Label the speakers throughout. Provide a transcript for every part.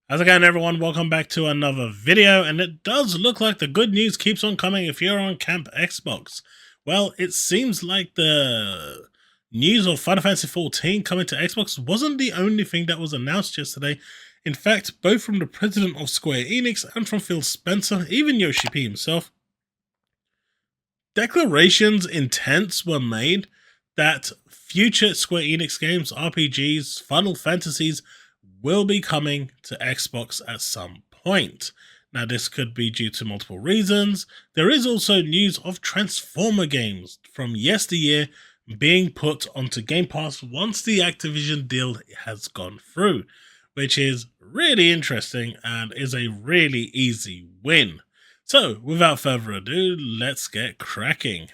Speaker 1: How's it going, everyone? Welcome back to another video, and it does look like the good news keeps on coming if you're on Camp Xbox. Well, it seems like the news of Final Fantasy XIV coming to Xbox wasn't the only thing that was announced yesterday. In fact, both from the president of Square Enix and from Phil Spencer, even Yoshi P himself, declarations intents were made that future Square Enix games, RPGs, Final Fantasies will be coming to Xbox at some point. Now, this could be due to multiple reasons. There is also news of Transformer games from yesteryear being put onto Game Pass once the Activision deal has gone through, which is really interesting and is a really easy win. So, without further ado, let's get cracking.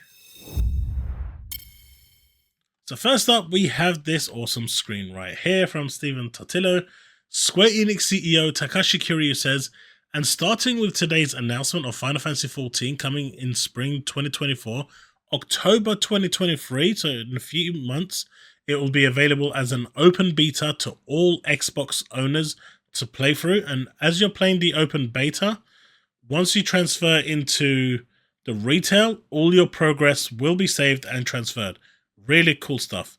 Speaker 1: So first up, we have this awesome screen right here from Stephen Totilo. Square Enix CEO Takashi Kiryu says, and starting with today's announcement of Final Fantasy XIV coming in spring 2024, October 2023, so in a few months, it will be available as an open beta to all Xbox owners to play through. And as you're playing the open beta, once you transfer into the retail, all your progress will be saved and transferred. Really cool stuff.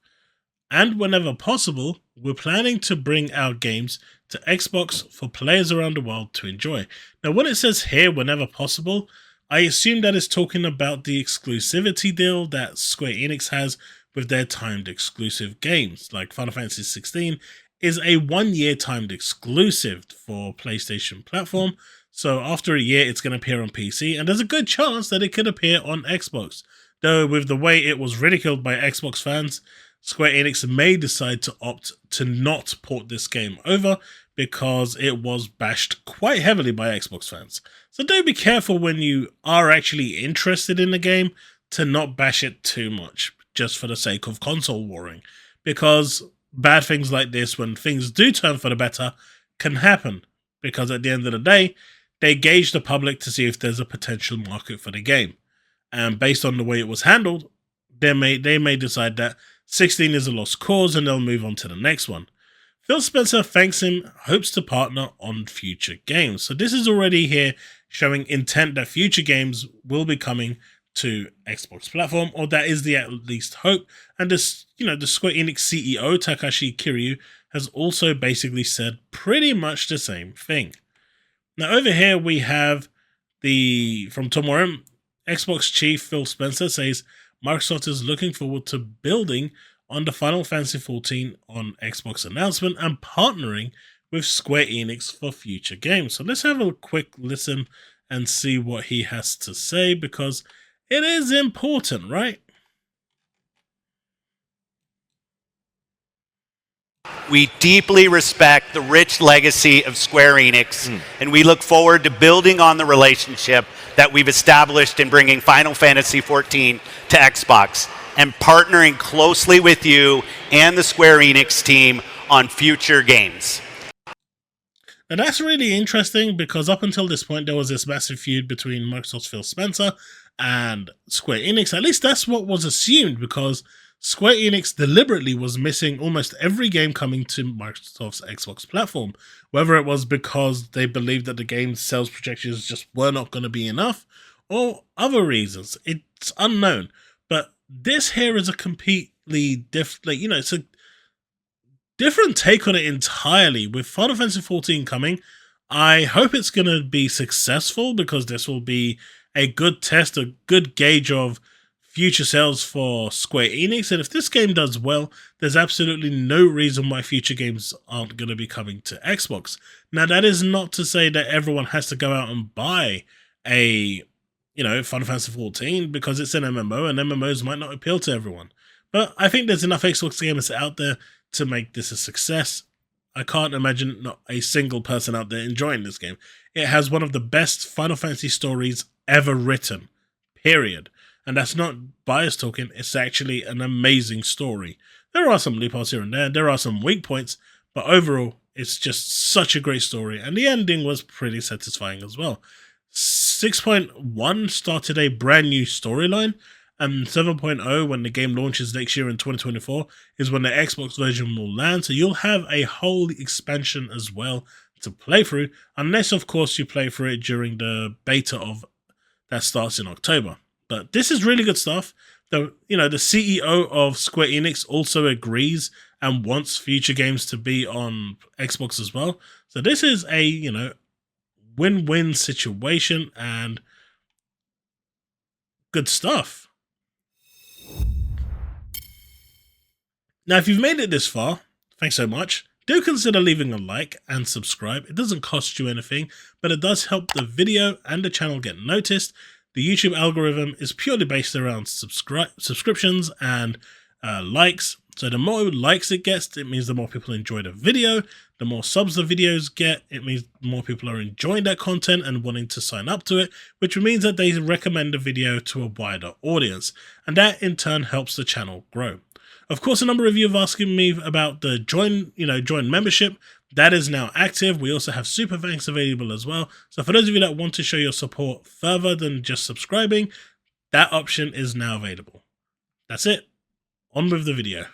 Speaker 1: And whenever possible, we're planning to bring our games to Xbox for players around the world to enjoy. Now, when it says here, whenever possible, I assume that is talking about the exclusivity deal that Square Enix has with their timed exclusive games. Like Final Fantasy XVI is a 1-year timed exclusive for PlayStation platform. So after a year, it's going to appear on PC, and there's a good chance that it could appear on Xbox. Though with the way it was ridiculed by Xbox fans, Square Enix may decide to opt to not port this game over because it was bashed quite heavily by Xbox fans. So do be careful when you are actually interested in the game to not bash it too much just for the sake of console warring, because bad things like this, when things do turn for the better, can happen, because at the end of the day, they gauge the public to see if there's a potential market for the game. And based on the way it was handled, they may decide that 16 is a lost cause and they'll move on to the next one. Phil Spencer thanks him, hopes to partner on future games. So this is already here showing intent that future games will be coming to Xbox platform, or that is the at least hope. And this, the Square Enix CEO Takashi Kiryu has also basically said pretty much the same thing. Now over here we have from tomorrow, Xbox chief Phil Spencer says Microsoft is looking forward to building on the Final Fantasy XIV on Xbox announcement and partnering with Square Enix for future games. So let's have a quick listen and see what he has to say, because it is important, right?
Speaker 2: We deeply respect the rich legacy of Square Enix, and we look forward to building on the relationship that we've established in bringing Final Fantasy XIV to Xbox and partnering closely with you and the Square Enix team on future games.
Speaker 1: Now that's really interesting, because up until this point there was this massive feud between Microsoft's Phil Spencer and Square Enix. At least that's what was assumed, because Square Enix deliberately was missing almost every game coming to Microsoft's Xbox platform, whether it was because they believed that the game's sales projections just were not going to be enough, or other reasons. It's unknown. But this here is a completely different, it's a different take on it entirely. With Final Fantasy XIV coming, I hope it's going to be successful, because this will be a good test, a good gauge of future sales for Square Enix. And if this game does well, there's absolutely no reason why future games aren't going to be coming to Xbox. Now, that is not to say that everyone has to go out and buy a, Final Fantasy XIV, because it's an MMO, and MMOs might not appeal to everyone. But I think there's enough Xbox gamers out there to make this a success. I can't imagine not a single person out there enjoying this game. It has one of the best Final Fantasy stories ever written, period. And that's not bias talking, it's actually an amazing story. There are some loopholes here and there are some weak points, but overall, it's just such a great story, and the ending was pretty satisfying as well. 6.1 started a brand new storyline, And 7.0, when the game launches next year in 2024, is when the Xbox version will land. So you'll have a whole expansion as well to play through, unless of course you play through it during the beta of that starts in October. But this is really good stuff. The CEO of Square Enix also agrees and wants future games to be on Xbox as well. So this is a win-win situation and good stuff. Now, if you've made it this far, thanks so much. Do consider leaving a like and subscribe. It doesn't cost you anything, but it does help the video and the channel get noticed. The YouTube algorithm is purely based around subscriptions and likes. So the more likes it gets, it means the more people enjoy the video. The more subs the videos get, it means more people are enjoying that content and wanting to sign up to it, which means that they recommend the video to a wider audience. And that in turn helps the channel grow. Of course, a number of you have asked me about the join membership. That is now active. We also have super thanks available as well. So for those of you that want to show your support further than just subscribing, that option is now available. That's it. On with the video.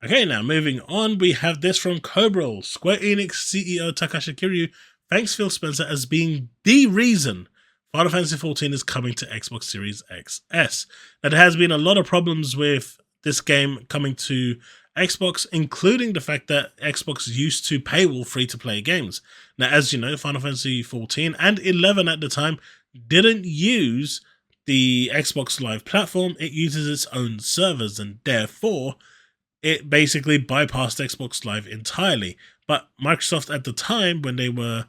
Speaker 1: Okay, now moving on, we have this from Cobra. Square Enix CEO Takashi Kiryu thanks Phil Spencer as being the reason Final Fantasy XIV is coming to Xbox Series XS. Now, there has been a lot of problems with this game coming to Xbox, including the fact that Xbox used to paywall free-to-play games. Now, as you know, Final Fantasy XIV and 11 at the time didn't use the Xbox Live platform. It uses its own servers, and therefore it basically bypassed Xbox Live entirely. But Microsoft at the time, when they were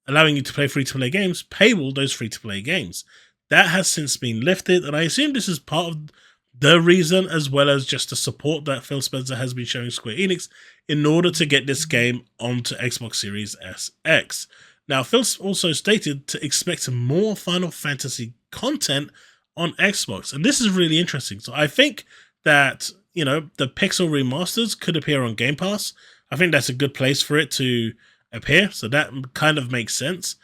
Speaker 1: allowing you to play free-to-play games, paywall those free-to-play games. That has since been lifted, and I assume this is part of the reason, as well as just the support that Phil Spencer has been showing Square Enix in order to get this game onto Xbox Series SX. Now, Phil also stated to expect more Final Fantasy content on Xbox, and this is really interesting. So I think that, the Pixel remasters could appear on Game Pass. I think that's a good place for it to appear, so that kind of makes sense.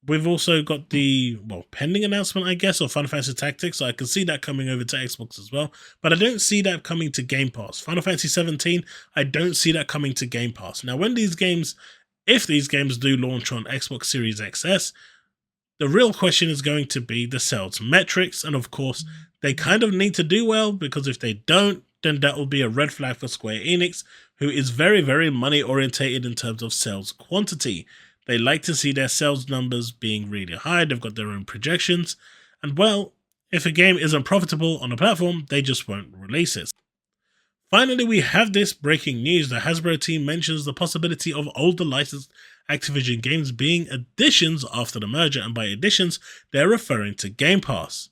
Speaker 1: We've also got the pending announcement, I guess, of Final Fantasy Tactics, so I can see that coming over to Xbox as well, but I don't see that coming to Game Pass. Final Fantasy 17, I don't see that coming to Game Pass. Now, if these games do launch on Xbox Series XS, the real question is going to be the sales metrics, and of course, they kind of need to do well, because if they don't, then that will be a red flag for Square Enix, who is very, very money orientated in terms of sales quantity. They like to see their sales numbers being really high. They've got their own projections. And well, if a game isn't profitable on a platform, they just won't release it. Finally, we have this breaking news. The Hasbro team mentions the possibility of older licensed Activision games being additions after the merger. And by additions, they're referring to Game Pass.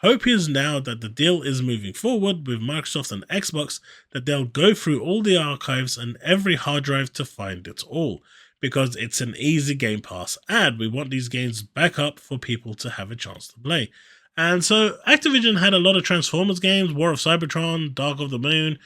Speaker 1: Hope is now that the deal is moving forward with Microsoft and Xbox, that they'll go through all the archives and every hard drive to find it all, because it's an easy Game Pass ad. We want these games back up for people to have a chance to play. And so Activision had a lot of Transformers games, War of Cybertron, Dark of the Moon,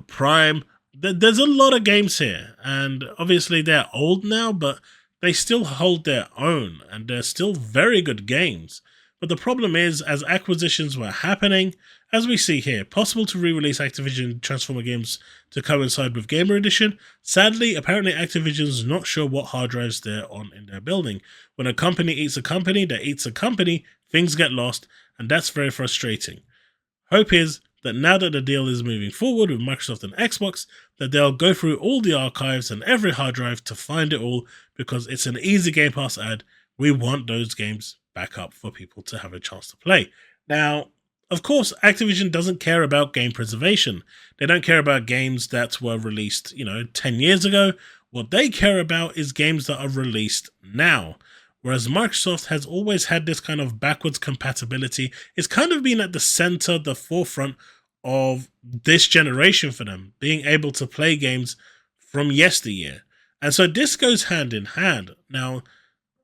Speaker 1: Prime. There's a lot of games here, and obviously they're old now, but they still hold their own, and they're still very good games. But the problem is, as acquisitions were happening, as we see here, possible to re-release Activision Transformer games to coincide with Gamer Edition. Sadly, apparently Activision's not sure what hard drives they're on in their building. When a company eats a company that eats a company, things get lost, and that's very frustrating. Hope is that now that the deal is moving forward with Microsoft and Xbox, that they'll go through all the archives and every hard drive to find it all, because it's an easy Game Pass ad. We want those games back up for people to have a chance to play. Now, of course, Activision doesn't care about game preservation. They don't care about games that were released, 10 years ago. What they care about is games that are released now. Whereas Microsoft has always had this kind of backwards compatibility. It's kind of been at the center, the forefront of this generation for them, being able to play games from yesteryear. And so this goes hand in hand. Now,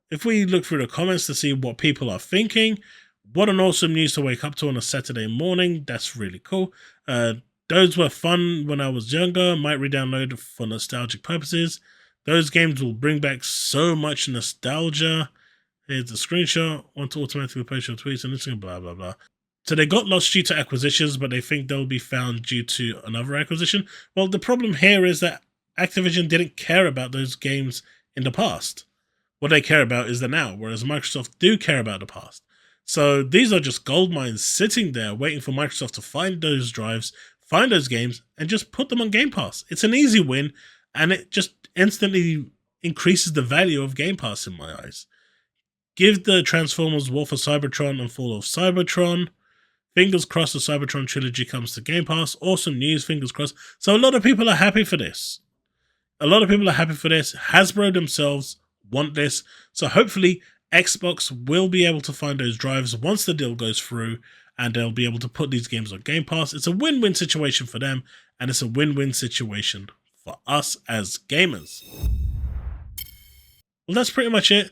Speaker 1: if we look through the comments to see what people are thinking, what an awesome news to wake up to on a Saturday morning. That's really cool. Those were fun when I was younger. Might re-download for nostalgic purposes. Those games will bring back so much nostalgia. Here's a screenshot. Want to automatically post your tweets and Instagram, blah, blah, blah. So they got lost due to acquisitions, but they think they'll be found due to another acquisition. Well, the problem here is that Activision didn't care about those games in the past. What they care about is the now, whereas Microsoft do care about the past. So these are just gold mines sitting there waiting for Microsoft to find those drives, find those games, and just put them on Game Pass. It's an easy win, and it just instantly increases the value of Game Pass in my eyes. Give the Transformers War for Cybertron and Fall of Cybertron. Fingers crossed the Cybertron trilogy comes to Game Pass. Awesome news, fingers crossed. So a lot of people are happy for this. Hasbro themselves want this. So hopefully Xbox will be able to find those drives once the deal goes through, and they'll be able to put these games on Game Pass. It's a win-win situation for them, and it's a win-win situation for us as gamers. Well, that's pretty much it.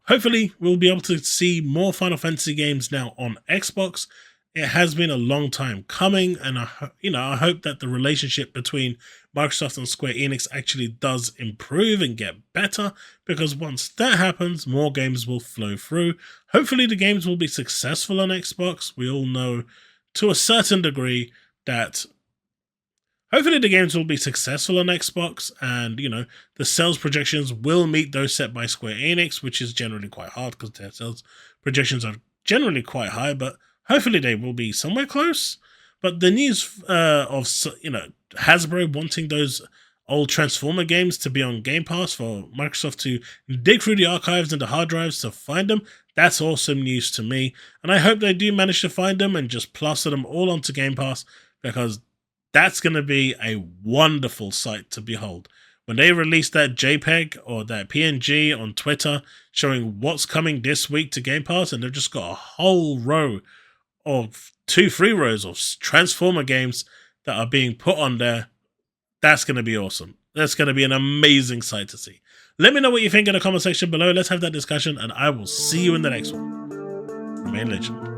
Speaker 1: Hopefully, we'll be able to see more Final Fantasy games now on Xbox. It has been a long time coming, and I hope that the relationship between Microsoft and Square Enix actually does improve and get better, because once that happens, more games will flow through. Hopefully, the games will be successful on Xbox. We all know to a certain degree that hopefully the games will be successful on Xbox, and the sales projections will meet those set by Square Enix, which is generally quite hard because their sales projections are generally quite high, but hopefully they will be somewhere close. But the news of Hasbro wanting those old Transformer games to be on Game Pass for Microsoft to dig through the archives and the hard drives to find them, that's awesome news to me. And I hope they do manage to find them and just plaster them all onto Game Pass, because that's going to be a wonderful sight to behold. When they release that JPEG or that PNG on Twitter showing what's coming this week to Game Pass, and they've just got a whole row of 2-3 rows of Transformer games that are being put on there, that's going to be awesome. That's going to be an amazing sight to see. Let me know what you think in the comment section below. Let's have that discussion, and I will see you in the next one. Remain legend.